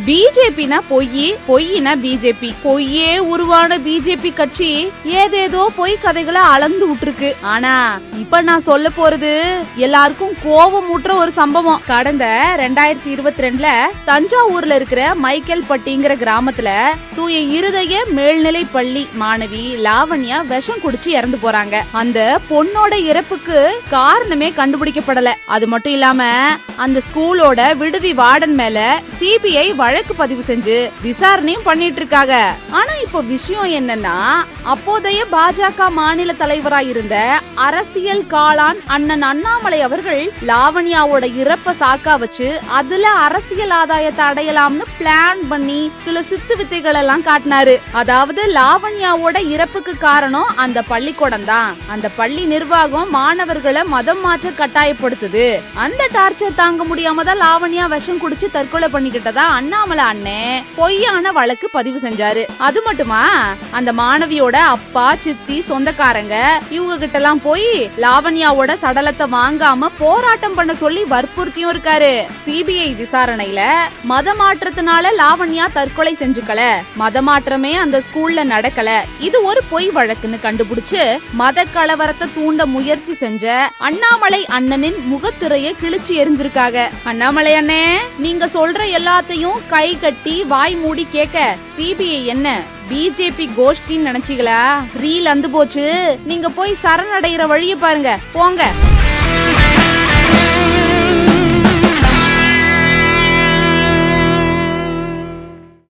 பிஜேபினா பொய்னா BJP, பொய்யே உருவான BJP கட்சி ஏதேதோ பொய் கதைகளை அளந்து விட்டுருக்கு. ஆனா இப்ப நான் சொல்ல போறது எல்லாருக்கும் கோபம் ஊட்டுற ஒரு சம்பவம். கடந்த 2022ல தஞ்சாவூர்ல இருக்கிற மைக்கேல் பட்டிங்கிற கிராமத்துல தூய இருதய மேல்நிலை பள்ளி மாணவி லாவண்யா விஷம் குடிச்சு இறந்து போறாங்க. அந்த பொண்ணோட இறப்புக்கு காரணமே கண்டுபிடிக்கப்படல. அது மட்டும் இல்லாம அந்த ஸ்கூலோட விடுதி வார்டன் மேல சிபிஐ வழக்கு பதிவு செஞ்சு விசாரணையும் பண்ணிட்டு இருக்காங்க. ஆனா இப்ப விஷயம் என்னன்னா, அப்போதைய பாஜக மாநில தலைவராய் இருந்த அரசியல் காளான் அண்ணன் அண்ணாமலை அவர்கள் லாவண்யாவோட இறப்ப சாக்கா வச்சு அதுல அரசியல் ஆதாயத்தை அடையலாம்னு பிளான் பண்ணி சில சித்து வித்தைகள் எல்லாம் காட்டினாரு. அதாவது லாவண்யாவோட இறப்புக்கு காரணம் அந்த பள்ளிக்கூடம் தான். அந்த பள்ளி நிர்வாகம் மாணவர்களை மதம் மாற்ற கட்டாயப்படுத்துது. அந்த டார்ச்சர் தாங்க முடியாம தான் லாவண்யா விஷம் குடிச்சு தற்கொலை பண்ணிக்கிட்டதா அண்ணாமலை அண்ணே பொய்யான வழக்கு பதிவு செஞ்சாரு. அது மட்டுமா, அந்த மாணவியோட அப்பா, சித்தி, சொந்தக்காரங்க இவங்க கிட்ட எல்லாம் போய் லாவண்யாவோட சடலத்தை வாங்காம போராட்டம் பண்ண சொல்லி வற்புறுத்தியும் இருக்காரு. சிபிஐ விசாரணையில மத மாற்றத்தினால லாவண்யா தற்கொலை செஞ்சுக்கல, மத மாற்றமே அந்த ஸ்கூல்ல நடக்கல, இது ஒரு பொய் வழக்குன்னு கண்டுபிடிச்சு மத கலவரத்தை தூண்ட முயற்சி செஞ்ச அண்ணாமலை அண்ணனின் முகத்திரையை கிழிச்சு எரிஞ்சிருக்காங்க. அண்ணாமலை அண்ணே, நீங்க சொல்ற எல்லாத்தையும் கை கட்டி வாய் மூடி கேட்க சிபிஐ என்ன பிஜேபி கோஷ்டின்னு நினைச்சீங்களா? ரீல் அந்து போச்சு. நீங்க போய் சரணடைகிற வழியை பாருங்க, போங்க.